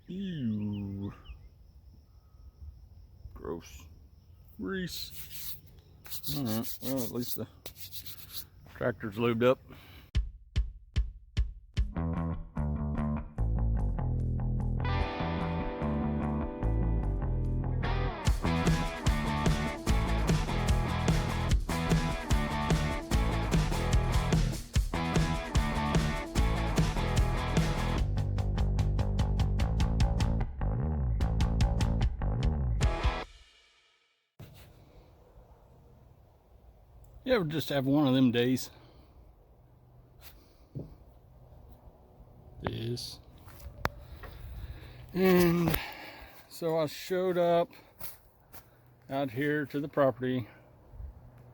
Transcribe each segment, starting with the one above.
Ew. Gross. Grease. Alright, well, at least the tractor's lubed up. You ever just have one of them days? This. And so I showed up out here to the property.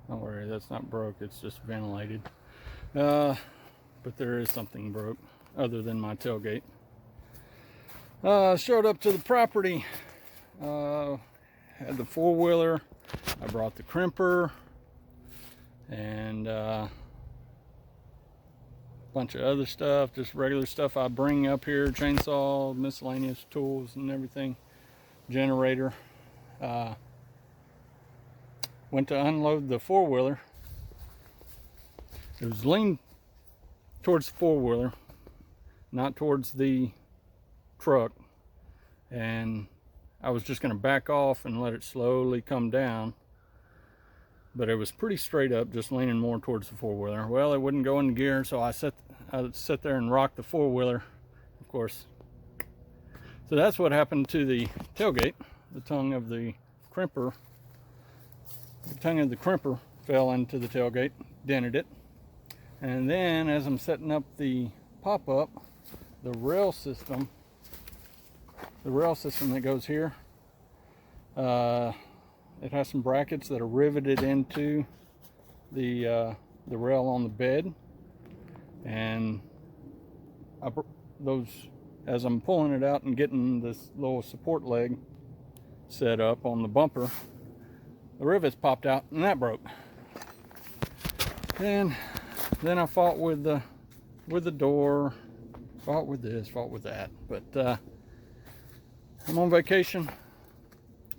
Don't worry, that's not broke, it's just ventilated. But there is something broke other than my tailgate. Showed up to the property, had the four-wheeler. I brought the crimper and a bunch of other stuff, just regular stuff I bring up here, chainsaw, miscellaneous tools and everything, generator. Went to unload the four-wheeler. It was leaned towards the four-wheeler, not towards the truck, and I was just going to back off and let it slowly come down. But it was pretty straight up, just leaning more towards the four-wheeler. Well, it wouldn't go into gear, so I sat there and rocked the four-wheeler, of course. So that's what happened to the tailgate. The tongue of the crimper fell into the tailgate, dented it. And then as I'm setting up the pop-up, the rail system that goes here, it has some brackets that are riveted into the rail on the bed, and as I'm pulling it out and getting this little support leg set up on the bumper, the rivets popped out and that broke. And then I fought with the door, fought with this, fought with that. But I'm on vacation,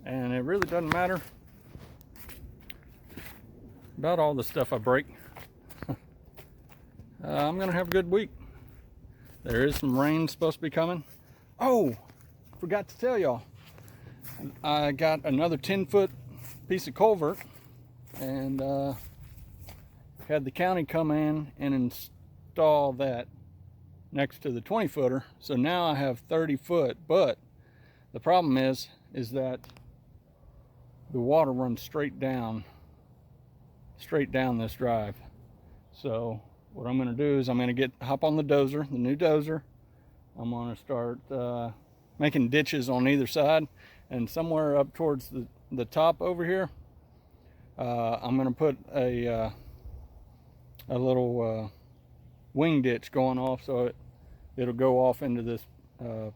and it really doesn't matter about all the stuff I break. I'm gonna have a good week. There is some rain supposed to be coming. Oh, forgot to tell y'all, I got another 10-foot piece of culvert, and had the county come in and install that next to the 20-footer. So now I have 30 foot, but the problem is that the water runs straight down this drive. So what I'm going to do is I'm going to hop on the dozer, the new dozer. I'm going to start making ditches on either side, and somewhere up towards the top over here, I'm going to put a little wing ditch going off, so it'll go off into this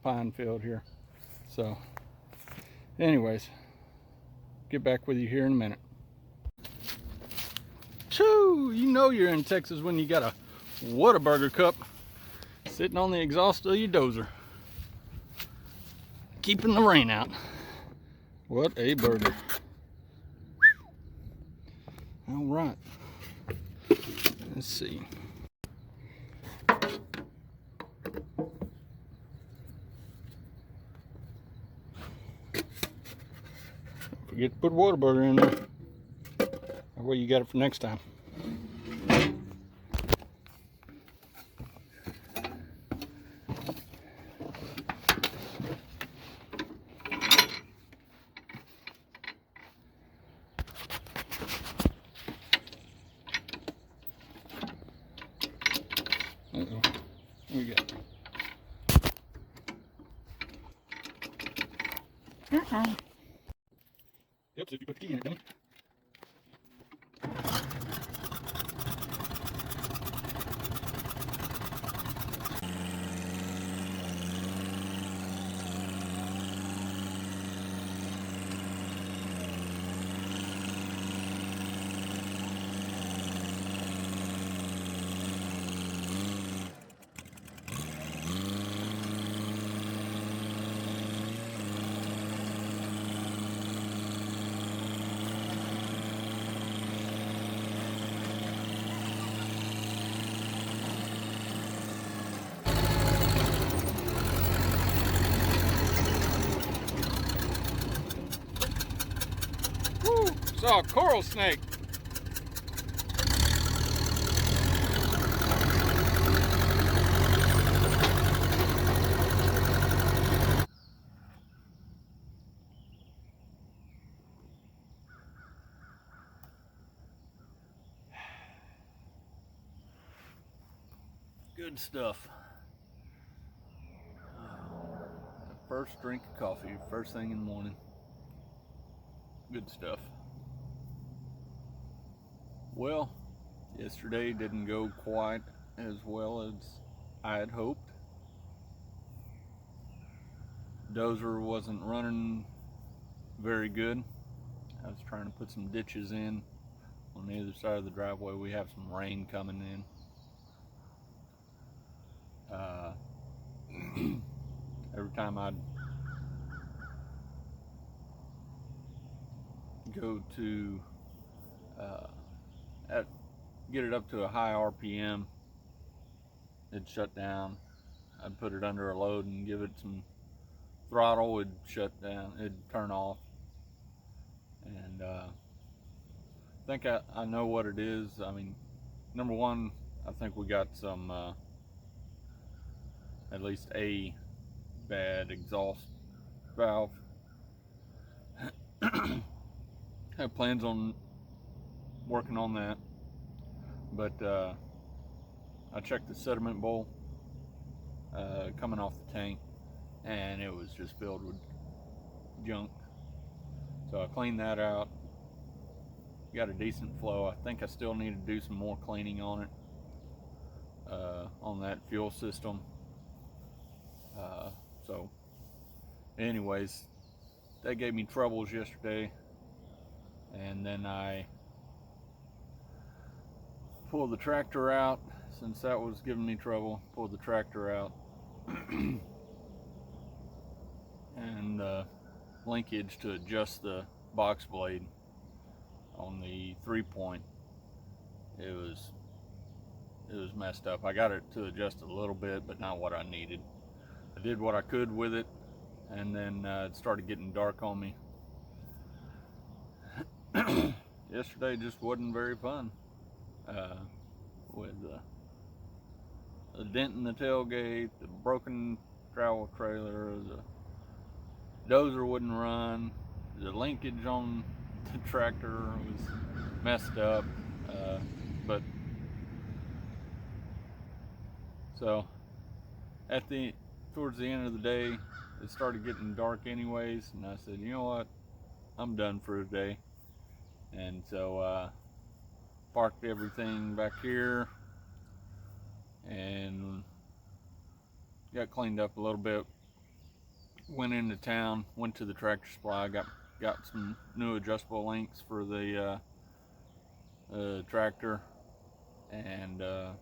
pine field here. So anyways, get back with you here in a minute. Choo! You know you're in Texas when you got a Whataburger cup sitting on the exhaust of your dozer, keeping the rain out. What a burger. All right, let's see. Don't forget to put Whataburger in there. That way you got it for next time. Uh-oh. What we got? Yep, so if you put the key in it, don't you? Saw a coral snake. Good stuff. First drink of coffee, first thing in the morning. Good stuff. Well, yesterday didn't go quite as well as I had hoped. Dozer wasn't running very good. I was trying to put some ditches in on the other side of the driveway. We have some rain coming in. Every time I'd go to get it up to a high RPM, it'd shut down. I'd put it under a load and give it some throttle, it'd shut down, it'd turn off. And I think I know what it is. I mean, number one, I think we got some at least a bad exhaust valve. I have plans on working on that, but I checked the sediment bowl coming off the tank, and it was just filled with junk. So I cleaned that out, got a decent flow. I think I still need to do some more cleaning on it, on that fuel system. So anyways, they gave me troubles yesterday, and then I pulled the tractor out. Since that was giving me trouble, pulled the tractor out and linkage to adjust the box blade on the 3-point, it was messed up. I got it to adjust a little bit, but not what I needed. I did what I could with it, and then it started getting dark on me. Yesterday just wasn't very fun, with the dent in the tailgate, the broken travel trailer, the dozer wouldn't run, the linkage on the tractor was messed up, but so towards the end of the day, it started getting dark anyways, and I said, you know what, I'm done for the day. And so parked everything back here and got cleaned up a little bit. Went into town, went to the Tractor Supply, got some new adjustable links for the tractor, and a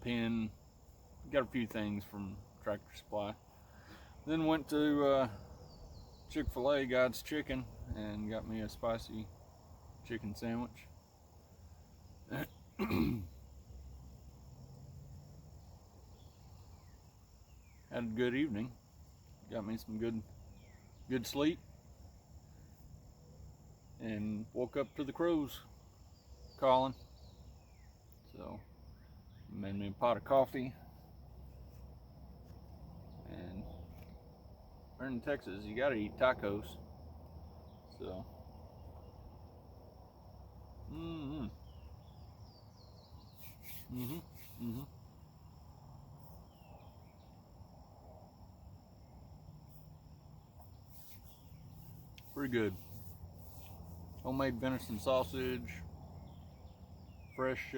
pin. Got a few things from Tractor Supply. Then went to Chick-fil-A, God's Chicken, and got me a spicy chicken sandwich. Had a good evening. Got me some good sleep, and woke up to the crows calling. So made me a pot of coffee. And we're in Texas, you gotta eat tacos. So pretty good. Homemade venison sausage, fresh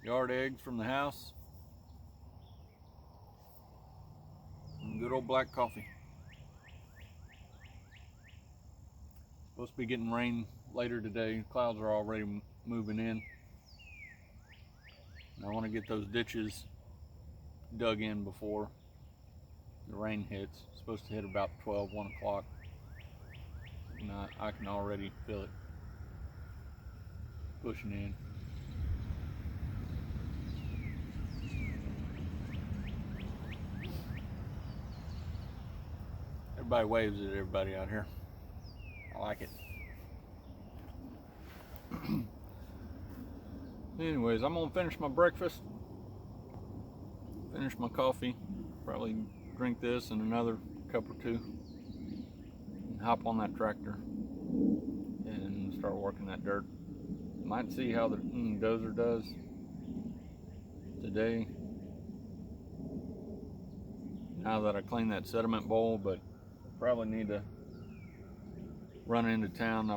yard eggs from the house, and good old black coffee. Supposed to be getting rain later today. Clouds are already moving in. And I want to get those ditches dug in before the rain hits. It's supposed to hit about 1 o'clock. And I can already feel it pushing in. Everybody waves at everybody out here. I like it. Anyways, I'm gonna finish my breakfast, finish my coffee, probably drink this and another cup or two, and hop on that tractor and start working that dirt. Might see how the dozer does today, now that I cleaned that sediment bowl, but probably need to run into town.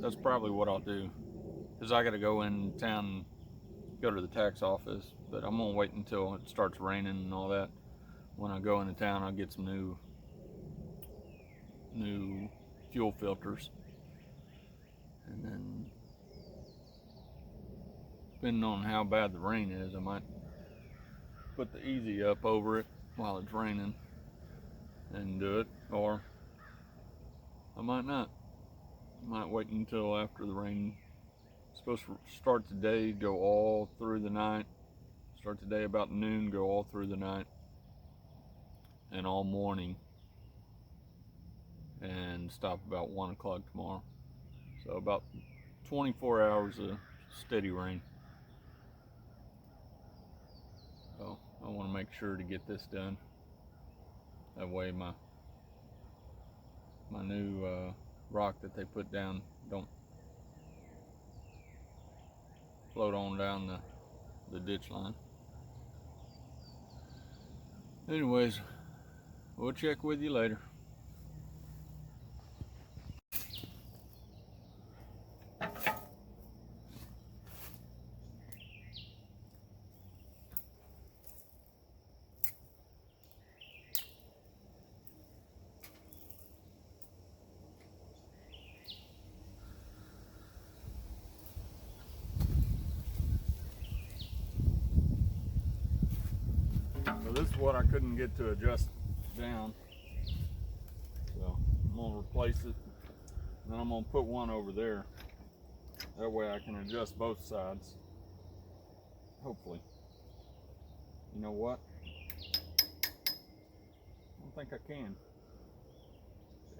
That's probably what I'll do, because I got to go in town and go to the tax office, but I'm gonna wait until it starts raining and all that. When I go into town, I'll get some new fuel filters, and then depending on how bad the rain is, I might put the easy up over it while it's raining and do it, or I might not. I might wait until after the rain. It's supposed to start today, go all through the night. Start today about noon, go all through the night and all morning, and stop about 1 o'clock tomorrow. So about 24 hours of steady rain. So I want to make sure to get this done. That way my new rock that they put down don't float on down the ditch line. Anyways, we'll check with you later. So this is what I couldn't get to adjust down. So I'm gonna replace it, and then I'm gonna put one over there. That way I can adjust both sides. Hopefully. You know what? I don't think I can.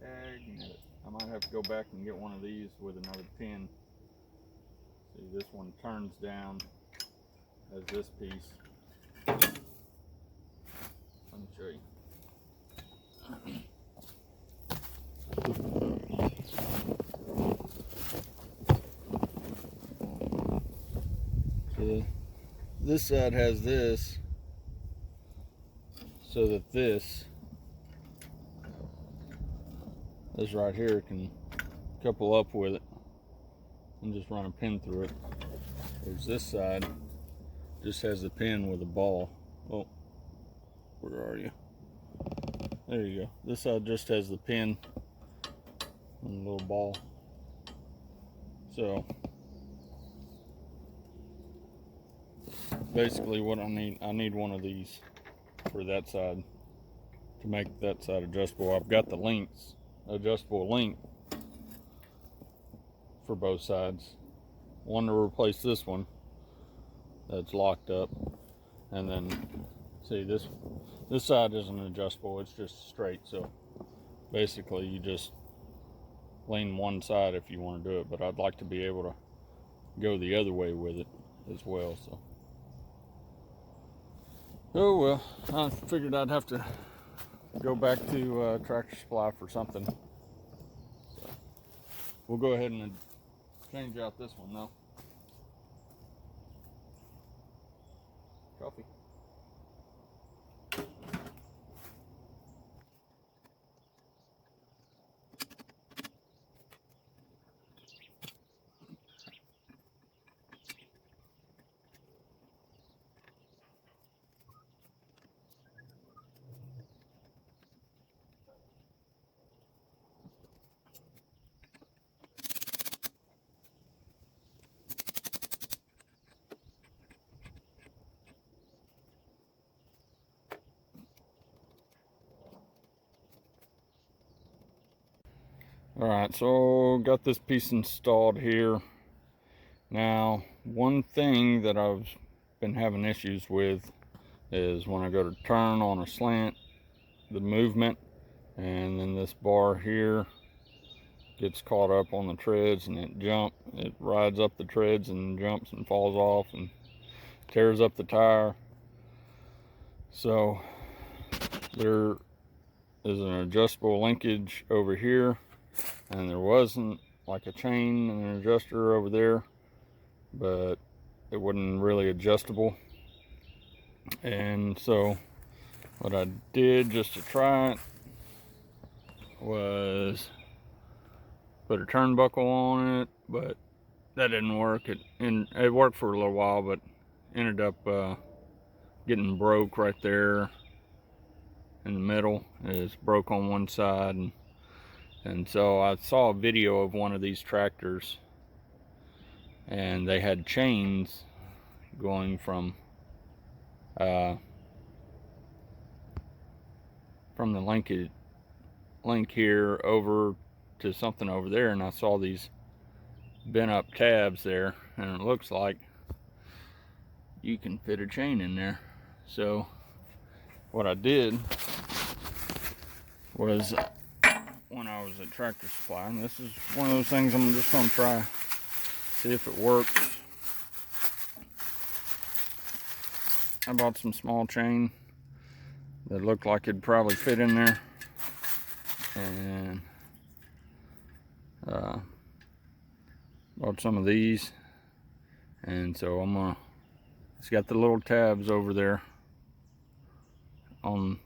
Dang, I might have to go back and get one of these with another pin. See, this one turns down as this piece. Let me show you. So this side has this, so that this right here can couple up with it and just run a pin through it. There's this side, just has the pin with a ball. Oh, where are you? There you go. This side just has the pin and a little ball. So basically what I need one of these for that side to make that side adjustable. I've got the links, adjustable link for both sides. One to replace this one that's locked up, and then see this side isn't adjustable, it's just straight. So basically you just lean one side if you want to do it, but I'd like to be able to go the other way with it as well. So oh well, I figured I'd have to go back to Tractor Supply for something. So we'll go ahead and change out this one though. Coffee. Alright, so got this piece installed here. Now, one thing that I've been having issues with is when I go to turn on a slant, the movement and then this bar here gets caught up on the treads, and it rides up the treads and jumps and falls off and tears up the tire. So there is an adjustable linkage over here, and there wasn't like a chain and an adjuster over there, but it wasn't really adjustable. And so what I did just to try it was put a turnbuckle on it, but that didn't work. It worked for a little while, but ended up getting broke right there in the middle. It's broke on one side, and so I saw a video of one of these tractors, and they had chains going from the link here over to something over there, and I saw these bent up tabs there, and it looks like you can fit a chain in there. So what I did was, when I was at Tractor Supply, and this is one of those things I'm just going to try, see if it works. I bought some small chain that looked like it'd probably fit in there, and bought some of these, and so it's got the little tabs over there on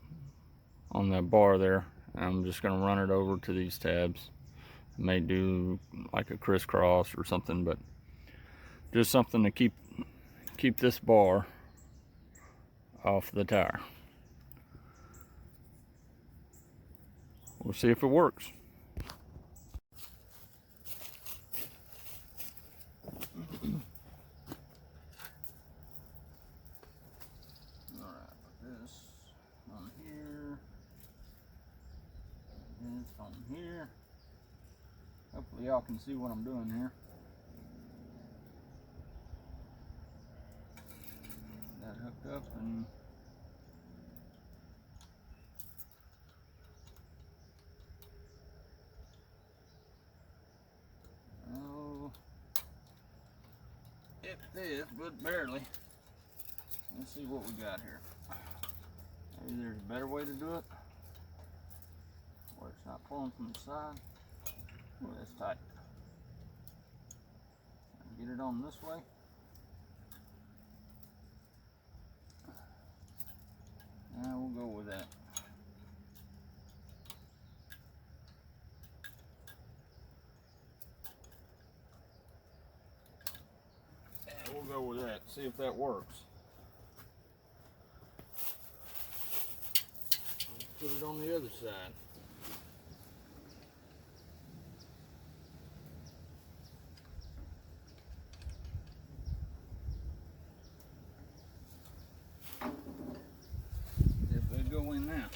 that bar there, and I'm just going to run it over to these tabs. I may do like a crisscross or something, but just something to keep this bar off the tire. We'll see if it works. Alright, put this on here, and this on here. Hopefully y'all can see what I'm doing here. That hooked up, and it fits, but barely. Let's see what we got here. Maybe there's a better way to do it, where it's not pulling from the side. Oh, that's tight. Get it on this way. Now we'll go with that. Yeah, we'll go with that. See if that works. Put it on the other side. If they go in now.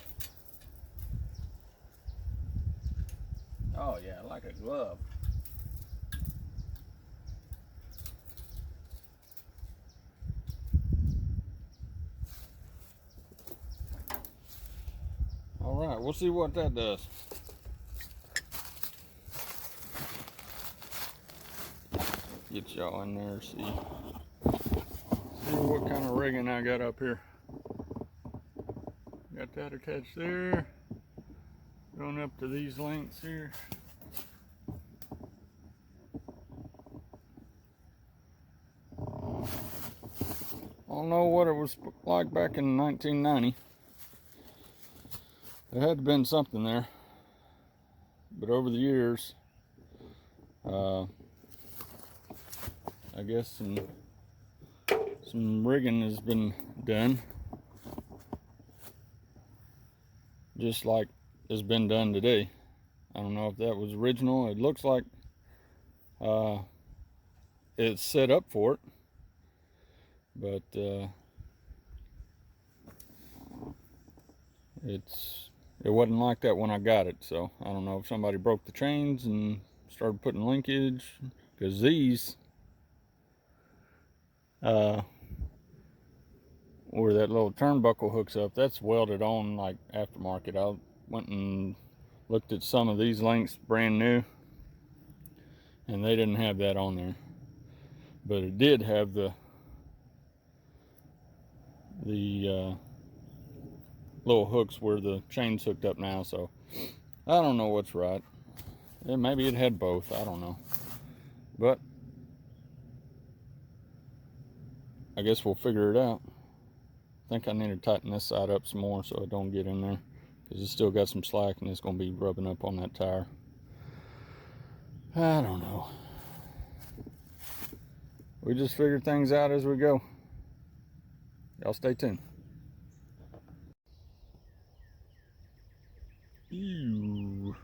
Oh yeah, like a glove. All right, we'll see what that does. Get y'all in there, see what kind of rigging I got up here. Got that attached there, going up to these lengths here. I don't know what it was like back in 1990. There had to have been something there, but over the years, I guess some rigging has been done, just like has been done today. I don't know if that was original. It looks like it's set up for it, but it wasn't like that when I got it. So I don't know if somebody broke the chains and started putting linkage, because these where that little turnbuckle hooks up, that's welded on like aftermarket. I went and looked at some of these links brand new, and they didn't have that on there, but it did have the little hooks where the chain's hooked up now. So I don't know what's right. Yeah, maybe it had both, I don't know, but I guess we'll figure it out. I think I need to tighten this side up some more so it don't get in there, because it's still got some slack and it's going to be rubbing up on that tire. I don't know. We just figure things out as we go. Y'all stay tuned. Ew.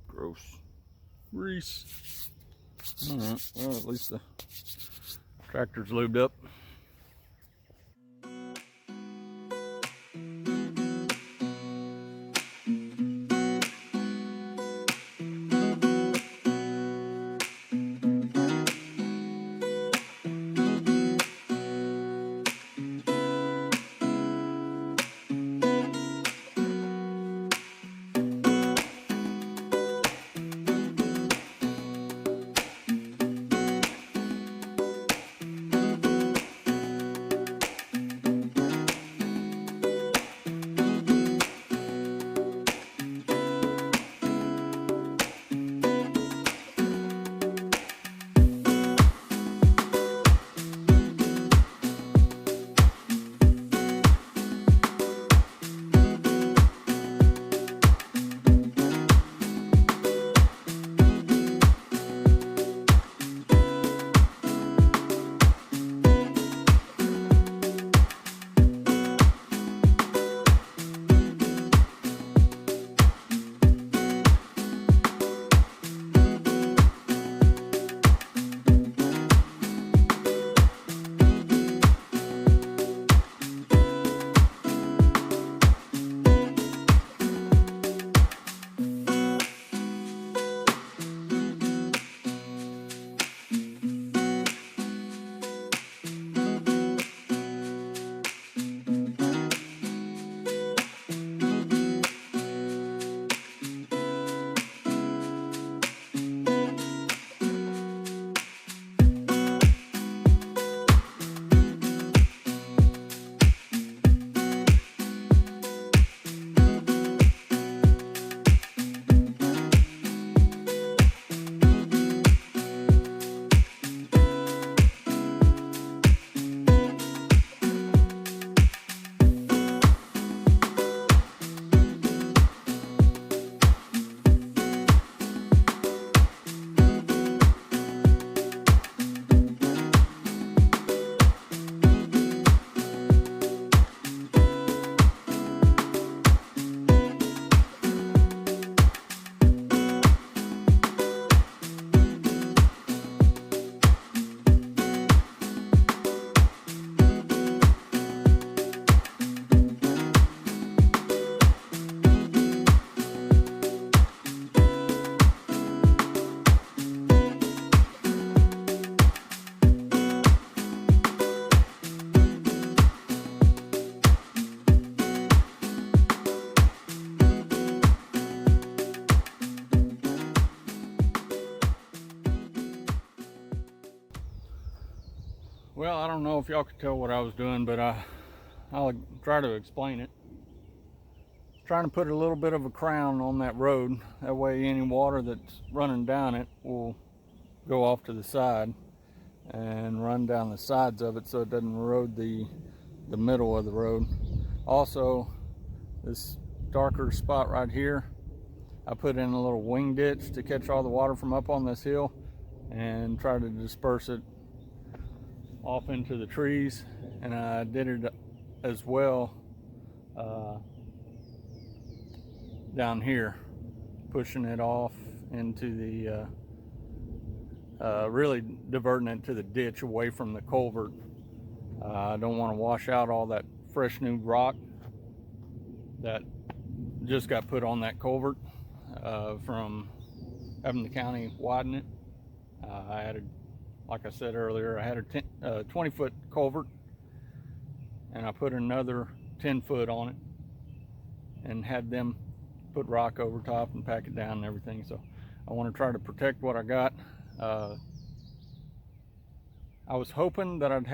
Gross. Grease. Alright, well, at least the tractor's lubed up. Well, I don't know if y'all could tell what I was doing, but I'll try to explain it. Trying to put a little bit of a crown on that road. That way any water that's running down it will go off to the side and run down the sides of it so it doesn't erode the middle of the road. Also, this darker spot right here, I put in a little wing ditch to catch all the water from up on this hill and try to disperse it off into the trees. And I did it as well down here, pushing it off into the really diverting it to the ditch away from the culvert. I don't want to wash out all that fresh new rock that just got put on that culvert from having the county widen it. I added, like I said earlier, I had a 20-foot culvert, and I put another 10-foot on it and had them put rock over top and pack it down and everything. So I want to try to protect what I got. I was hoping that I'd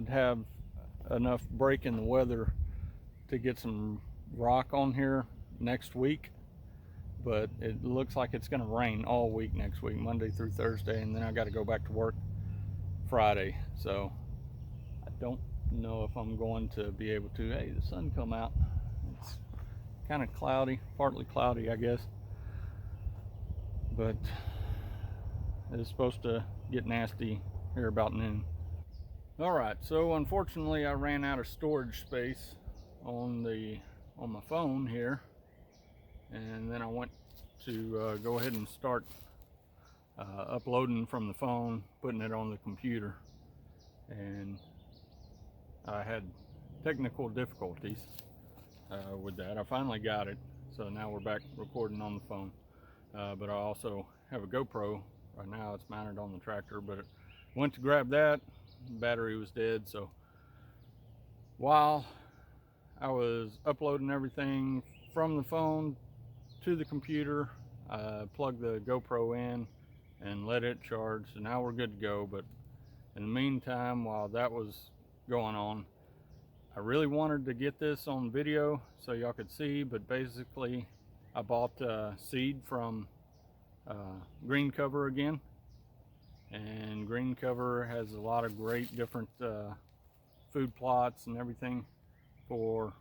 have enough break in the weather to get some rock on here next week, but it looks like it's going to rain all week next week, Monday through Thursday, and then I got to go back to work Friday. So I don't know if I'm going to be able to. Hey, the sun come out. It's kind of cloudy, partly cloudy, I guess, but it's supposed to get nasty here about noon. All right, so unfortunately I ran out of storage space on my phone here, and then I went to go ahead and start uploading from the phone, putting it on the computer, and I had technical difficulties with that. I finally got it, so now we're back recording on the phone. But I also have a GoPro right now. It's mounted on the tractor, but went to grab that, the battery was dead. So while I was uploading everything from the phone to the computer, I plugged the GoPro in and let it charge, so now we're good to go. But in the meantime, while that was going on, I really wanted to get this on video so y'all could see, but basically I bought seed from Green Cover again, and Green Cover has a lot of great different food plots and everything for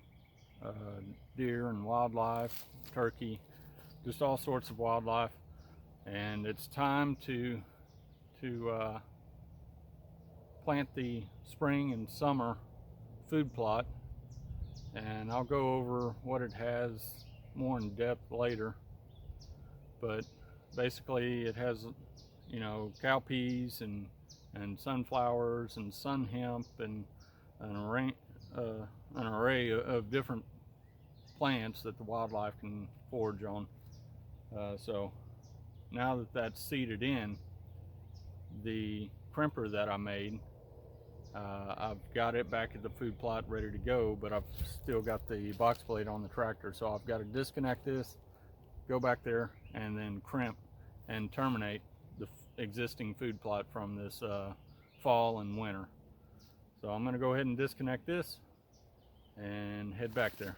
deer and wildlife, turkey, just all sorts of wildlife. And it's time to plant the spring and summer food plot, and I'll go over what it has more in depth later. But basically it has, you know, cowpeas and sunflowers and sun hemp and an array of different plants that the wildlife can forage on. So now that that's seeded in, the crimper that I made, I've got it back at the food plot ready to go, but I've still got the box blade on the tractor, so I've got to disconnect this, go back there, and then crimp and terminate the existing food plot from this fall and winter. So I'm going to go ahead and disconnect this and head back there.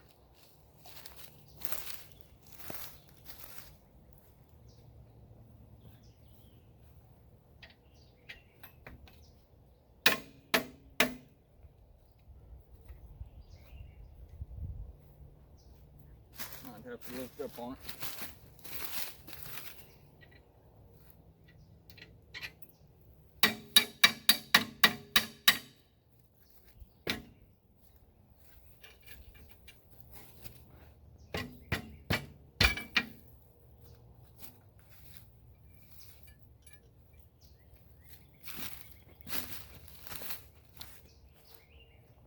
I'd have to lift up on it.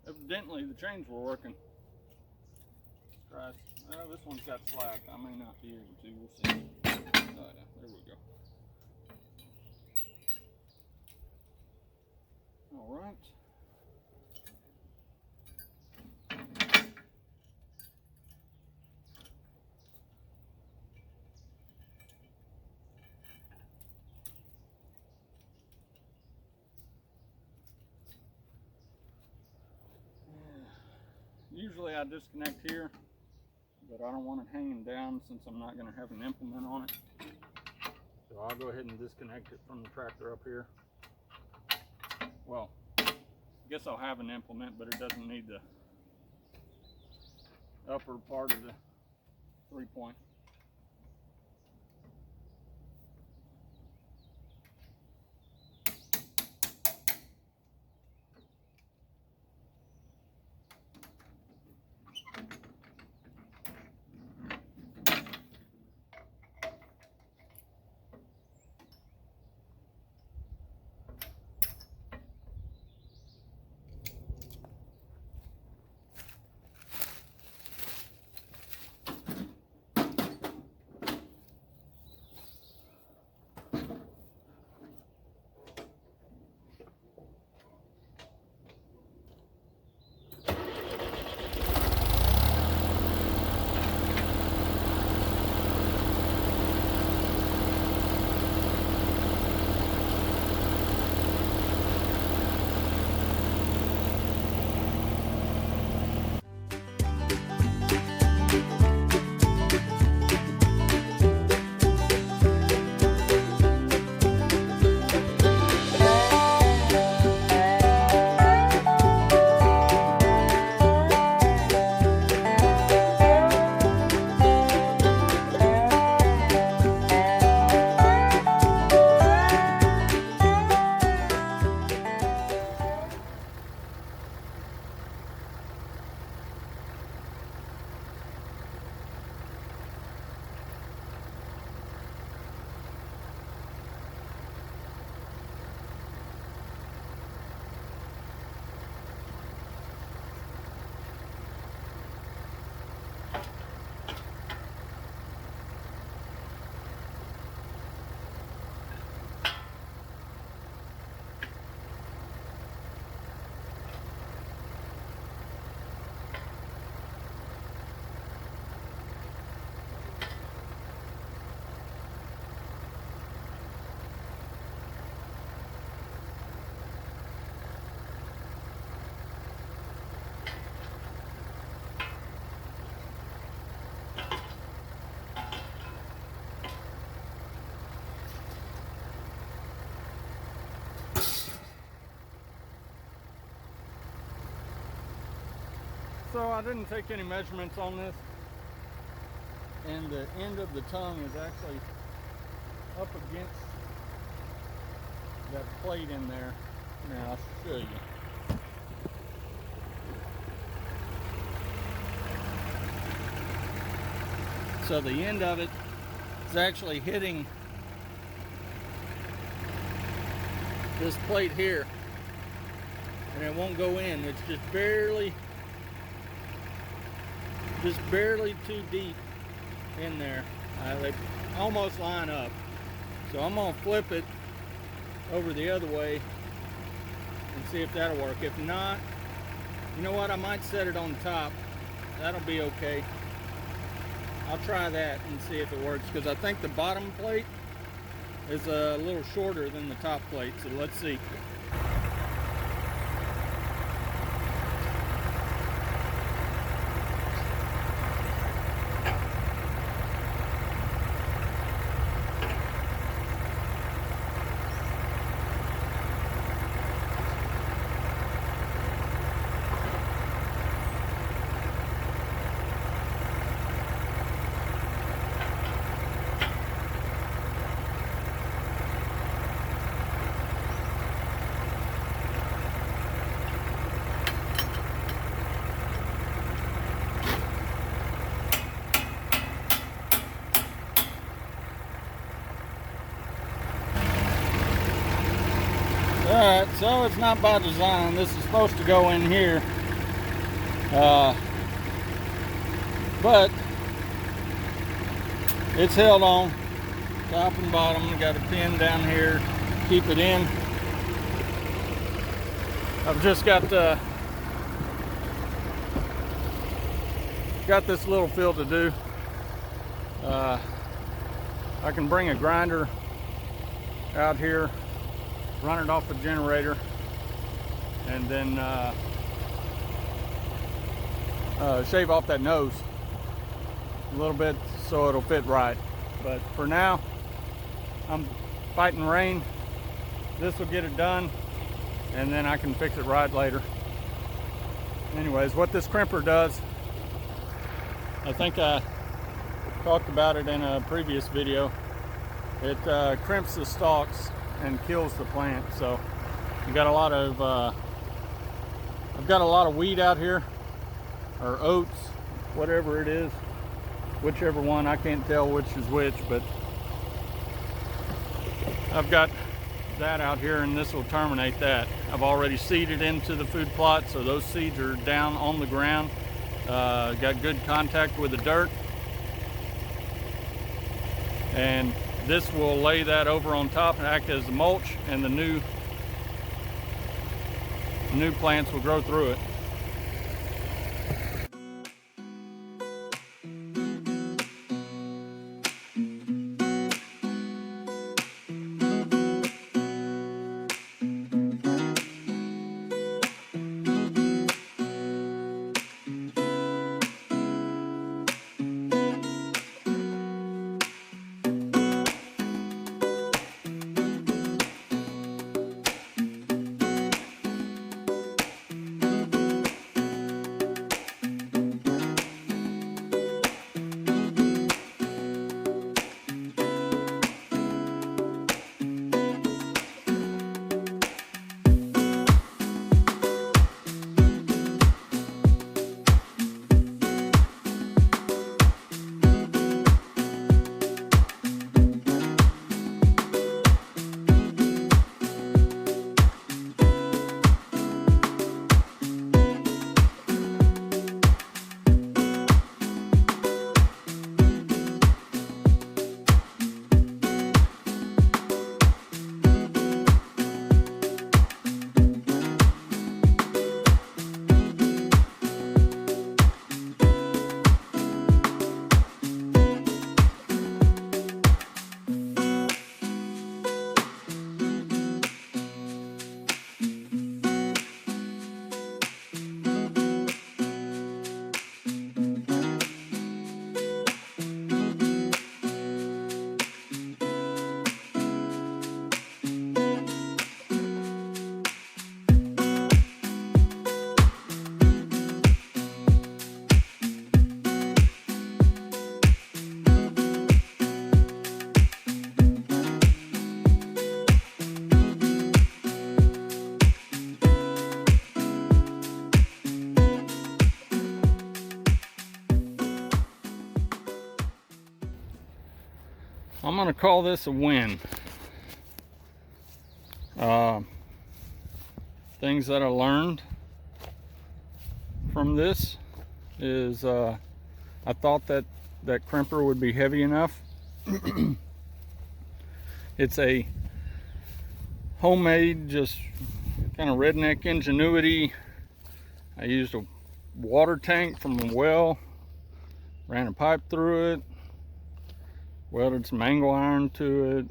Evidently the chains were working. Try. This one's got slack. I may not be able to. We'll see. Oh yeah, there we go. All right. Usually I disconnect here, but I don't want it hanging down since I'm not going to have an implement on it. So I'll go ahead and disconnect it from the tractor up here. Well, I guess I'll have an implement, but it doesn't need the upper part of the 3-point. So I didn't take any measurements on this, and the end of the tongue is actually up against that plate in there. Now I'll show you. So the end of it is actually hitting this plate here, and it won't go in. It's just barely too deep in there. They almost line up. So I'm gonna flip it over the other way and see if that'll work. If not, you know what, I might set it on top. That'll be okay. I'll try that and see if it works, because I think the bottom plate is a little shorter than the top plate. So let's see. Alright, so it's not by design. This is supposed to go in here. But it's held on top and bottom. Got a pin down here, keep it in. I've just got this little fill to do. I can bring a grinder out here, run it off a generator, and then shave off that nose a little bit so it'll fit right. But for now, I'm fighting rain. This will get it done, and then I can fix it right later. Anyways, what this crimper does, I think I talked about it in a previous video. It crimps the stalks and kills the plant. So you got a lot of I've got a lot of wheat out here, or oats, whatever it is, whichever one, I can't tell which is which, but I've got that out here, and this will terminate that. I've already seeded into the food plot, so those seeds are down on the ground, got good contact with the dirt, and this will lay that over on top and act as the mulch, and the new plants will grow through it. to call this a win. Things that I learned from this is I thought that crimper would be heavy enough. It's a homemade, just kind of redneck ingenuity. I used a water tank from a well, ran a pipe through it, welded some angle iron to it,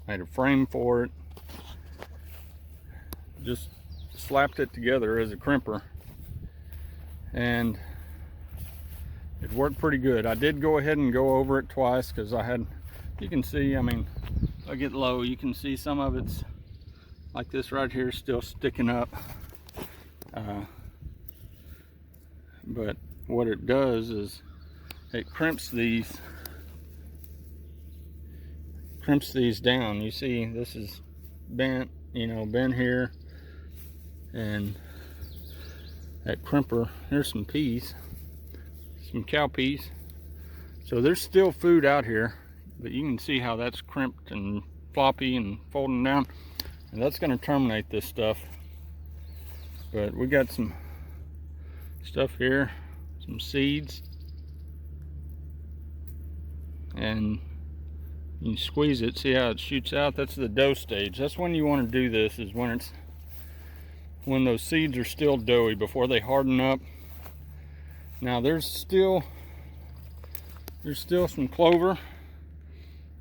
made a frame for it, just slapped it together as a crimper, and it worked pretty good. I did go ahead and go over it twice because I had, you can see, I mean, if I get low, you can see some of it's like this right here still sticking up. But what it does is it crimps these down. You see this is bent, you know, bent here, and that crimper, there's some peas, some cow peas. So there's still food out here, but you can see how that's crimped and floppy and folding down, and that's going to terminate this stuff. But we got some stuff here, some seeds, and you squeeze it, see how it shoots out? That's the dough stage. That's when you want to do this, is when those seeds are still doughy, before they harden up. Now there's still some clover.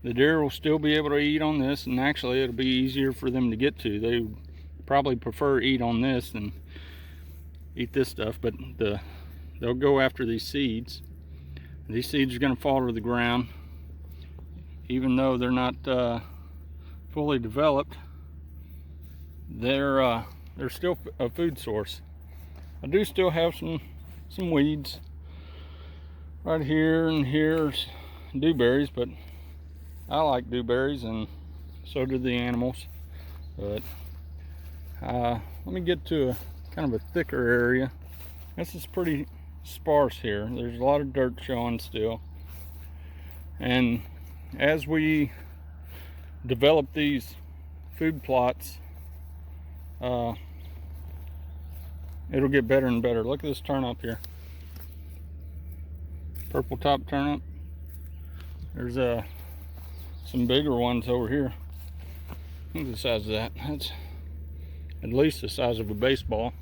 The deer will still be able to eat on this, and actually it'll be easier for them to get to. They probably prefer eat on this than eat this stuff, but they'll go after these seeds. These seeds are going to fall to the ground, even though they're not fully developed. They're still a food source. I do still have some weeds right here, and here's dewberries, but I like dewberries, and so do the animals. But let me get to a kind of a thicker area. This is pretty sparse here. There's a lot of dirt showing still, and as we develop these food plots, it'll get better and better. Look at this turnip here, purple top turnip. There's some bigger ones over here. Look at the size of that. That's at least the size of a baseball.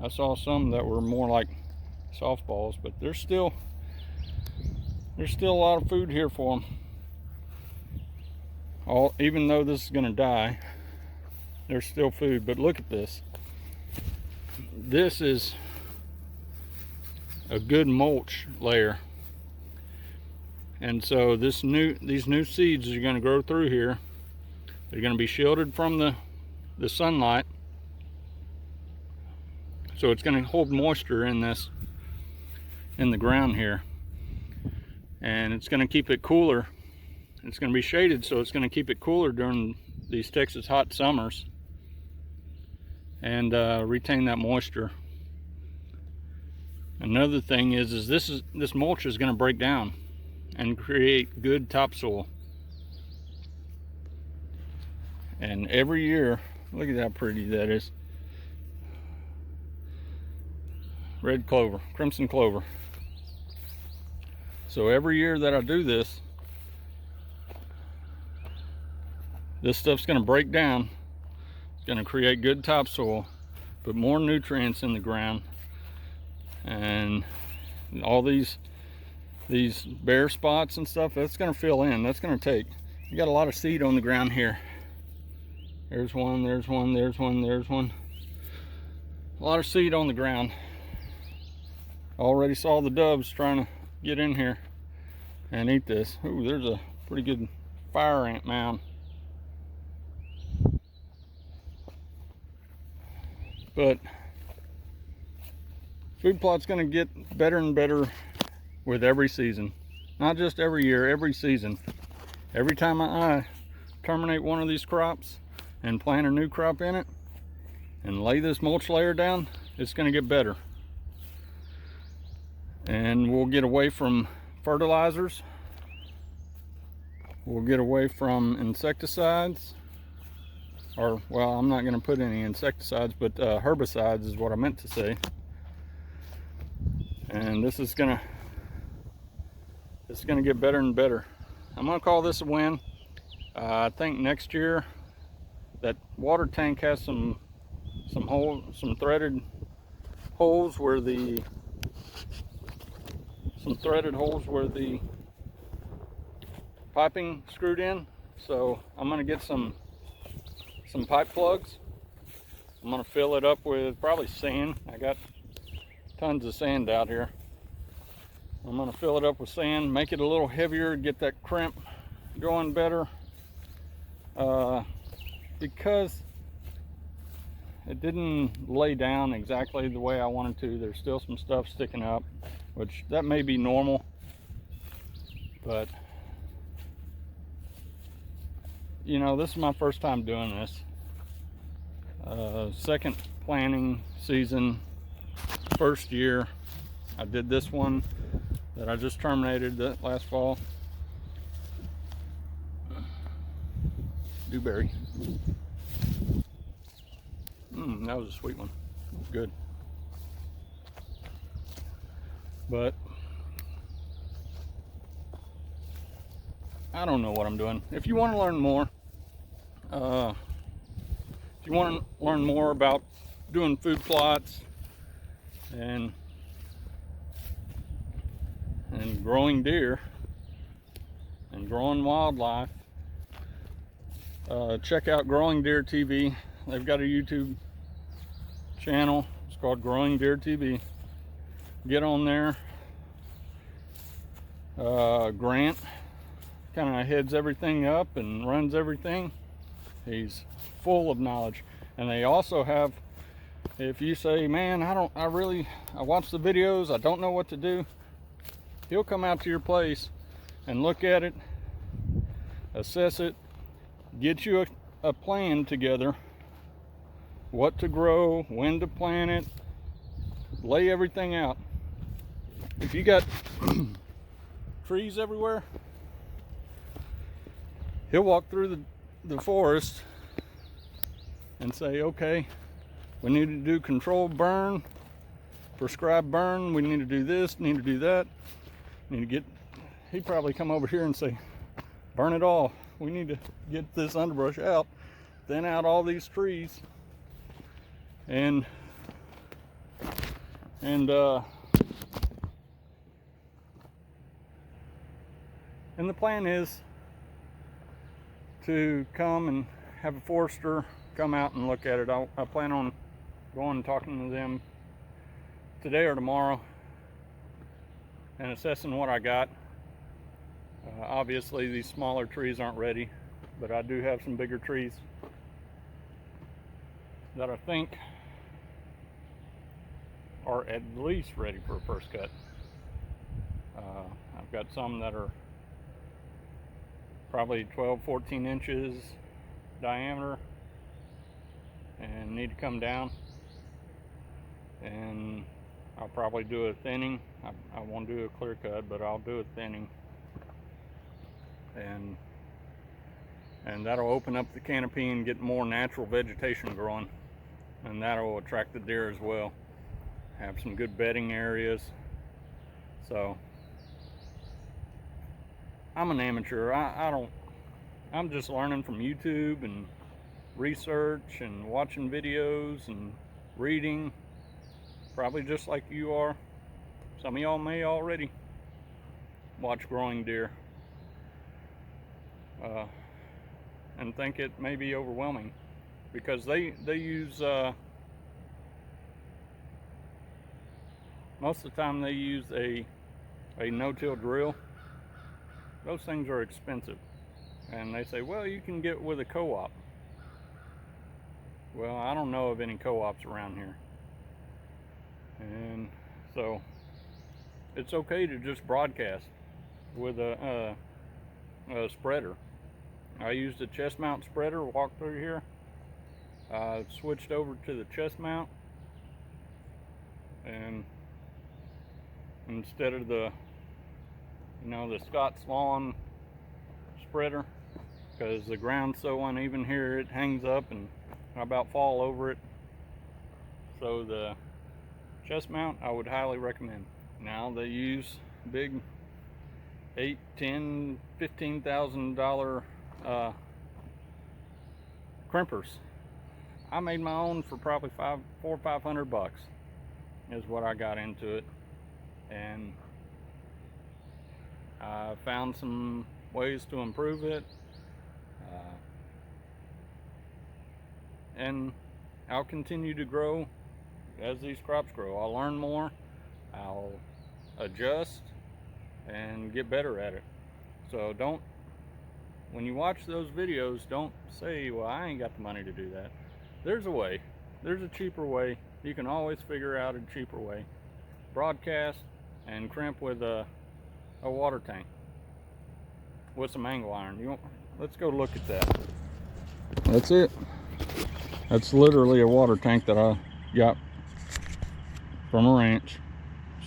I saw some that were more like softballs, but there's still a lot of food here for them. Even though this is going to die, there's still food. But look at this. This is a good mulch layer, and so these new seeds are going to grow through here. They're going to be shielded from the sunlight, so it's going to hold moisture in the ground here, and it's going to keep it cooler. It's going to be shaded, so it's going to keep it cooler during these Texas hot summers, and retain that moisture. Another thing is this mulch is going to break down and create good topsoil. And every year, look at how pretty that is. Red clover, crimson clover. So every year that I do this stuff's going to break down. It's going to create good topsoil, put more nutrients in the ground, and all these bare spots and stuff, that's going to fill in. That's going to take, you got a lot of seed on the ground here. There's one, there's one, there's one, there's one. A lot of seed on the ground. Already saw the doves trying to get in here and eat this. Ooh, there's a pretty good fire ant mound. But food plot's going to get better and better with every season. Not just every year, every season. Every time I terminate one of these crops and plant a new crop in it and lay this mulch layer down, it's going to get better. And we'll get away from fertilizers. We'll get away from insecticides, or well, I'm not going to put any insecticides, but herbicides is what I meant to say. And this is gonna get better and better. I'm gonna call this a win. I think next year that water tank has some threaded holes where the piping screwed in. So I'm gonna get some pipe plugs. I'm gonna fill it up with probably sand. I got tons of sand out here. I'm gonna fill it up with sand, make it a little heavier, get that crimp going better. Because it didn't lay down exactly the way I wanted to. There's still some stuff sticking up, which that may be normal, but you know, this is my first time doing this. Second planting season, first year. I did this one that I just terminated that last fall. Dewberry. That was a sweet one. Good. But I don't know what I'm doing. If you want to learn more, about doing food plots and growing deer and growing wildlife, check out Growing Deer TV. They've got a YouTube channel. It's called Growing Deer TV. Get on there. Grant kind of heads everything up and runs everything. He's full of knowledge. And they also have, if you say, man, I watch the videos, I don't know what to do, he'll come out to your place and look at it, assess it, get you a plan together, what to grow, when to plant it, lay everything out. If you got trees everywhere, he'll walk through the forest and say, okay, we need to do controlled burn, prescribed burn, we need to do this, need to do that, he'd probably come over here and say, burn it all. We need to get this underbrush out, thin out all these trees, and the plan is to come and have a forester come out and look at it. I plan on going and talking to them today or tomorrow and assessing what I got. Obviously these smaller trees aren't ready, but I do have some bigger trees that I think are at least ready for a first cut. I've got some that are probably 12-14 inches diameter and need to come down, and I'll probably do a thinning. I won't do a clear cut, but I'll do a thinning, and that'll open up the canopy and get more natural vegetation growing, and that'll attract the deer as well. Have some good bedding areas. So I'm an amateur. I'm just learning from YouTube and research and watching videos and reading, probably just like you are. Some of y'all may already watch Growing Deer and think it may be overwhelming, because they use most of the time they use a no-till drill. Those things are expensive, and they say, well, you can get with a co-op. Well, I don't know of any co-ops around here, and so it's okay to just broadcast with a spreader. I used a chest mount spreader, walked through here. I switched over to the chest mount, and instead of the Scott Swan spreader because the ground's so uneven here, it hangs up and I about fall over it. So the chest mount I would highly recommend. Now they use big $8, $10, $15,000 crimpers. I made my own for probably $400 or $500 is what I got into it, and I found some ways to improve it, and I'll continue to grow as these crops grow. I'll learn more, I'll adjust and get better at it. So when you watch those videos, don't say, well, I ain't got the money to do that. There's a way. There's a cheaper way. You can always figure out a cheaper way. Broadcast and crimp with a water tank with some angle iron. Let's go look at that. That's it. That's literally a water tank that I got from a ranch,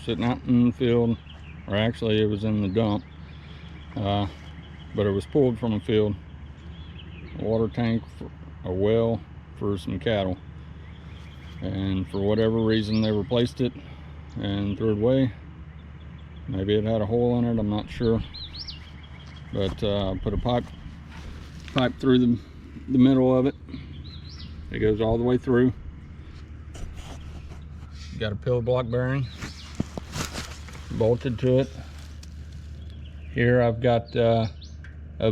sitting out in the field, or actually it was in the dump, but it was pulled from a field. A water tank, for a well for some cattle, and for whatever reason they replaced it and threw it away. Maybe it had a hole in it, I'm not sure, but I put a pipe through the middle of it. It goes all the way through. Got a pillar block bearing bolted to it. Here I've got a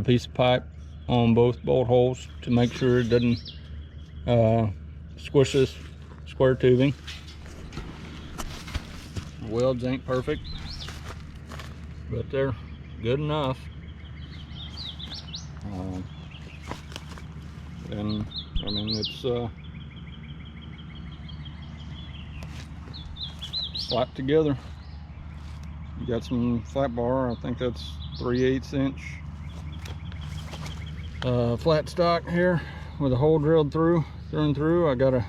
piece of pipe on both bolt holes to make sure it doesn't squish this square tubing. Welds ain't perfect, but they're good enough. And I mean, it's slapped together. You got some flat bar. I think that's 3/8 inch flat stock here with a hole drilled through and through. I gotta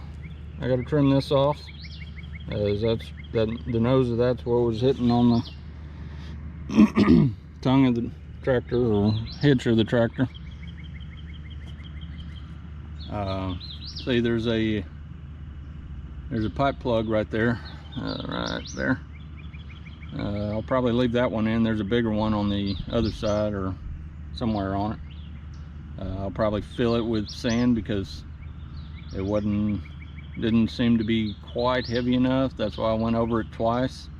trim this off, as the nose of that's what was hitting on the tongue of the tractor, or hitch of the tractor. See, there's a pipe plug right there, right there. I'll probably leave that one in. There's a bigger one on the other side or somewhere on it. I'll probably fill it with sand because it didn't seem to be quite heavy enough. That's why I went over it twice.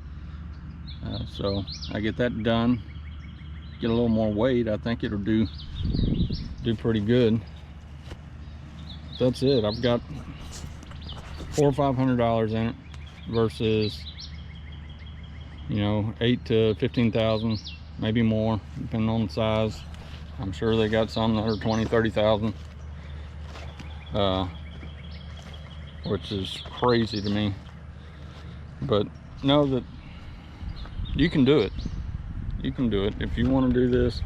So I get that done, get a little more weight. I think it'll do pretty good. That's it. I've got $400 or $500 in it versus, you know, 8 to 15,000, maybe more, depending on the size. I'm sure they got some that are 20, 30,000, which is crazy to me. But know that you can do it. You can do it. If you want to do this,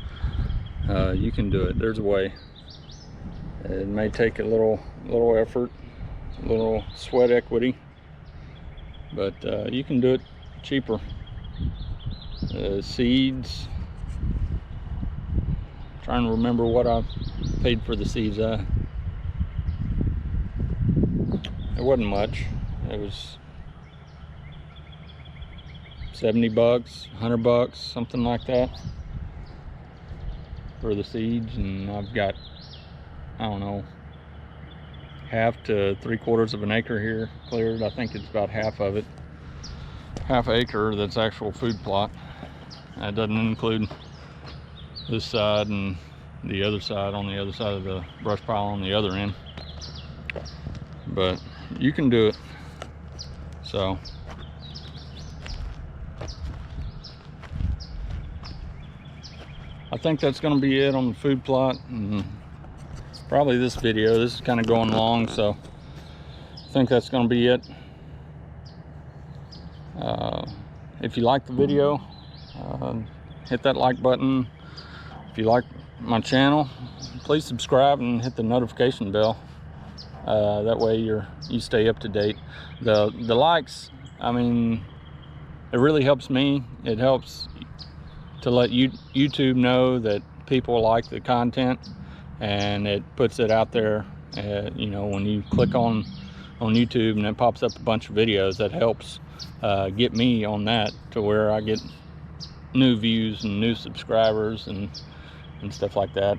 you can do it. There's a way. It may take a little effort, a little sweat equity, but you can do it cheaper. Seeds, trying to remember what I paid for the seeds. It wasn't much. It was $70, $100, something like that for the seeds. And I've got, I don't know, 1/2 to 3/4 of an acre here cleared. I think it's about half of it, half acre that's actual food plot. That doesn't include this side and the other side, on the other side of the brush pile on the other end. But you can do it. So I think that's going to be it on the food plot, and probably this video. This is kind of going long, so I think that's going to be it. If you like the video, hit that like button. If you like my channel, please subscribe and hit the notification bell. That way you stay up to date. The likes, I mean, it really helps me. It helps to let YouTube know that people like the content, and it puts it out there. You know, when you click on YouTube and it pops up a bunch of videos, that helps get me on that to where I get new views and new subscribers and stuff like that.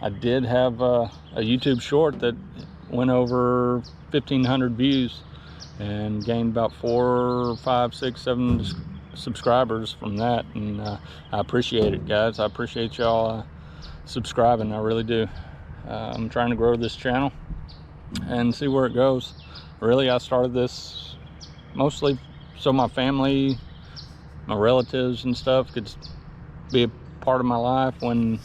I did have a YouTube short that went over 1,500 views and gained about 4, 5, 6, 7 subscribers from that, and I appreciate it, guys. I appreciate y'all subscribing. I really do. I'm trying to grow this channel and see where it goes. Really, I started this mostly so my family, my relatives and stuff could be a part of my life when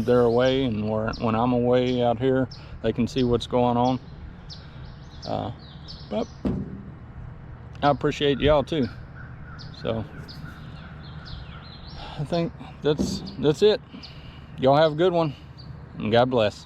they're away, and when I'm away out here, they can see what's going on. But I appreciate y'all too. So I think that's it. Y'all have a good one, and God bless.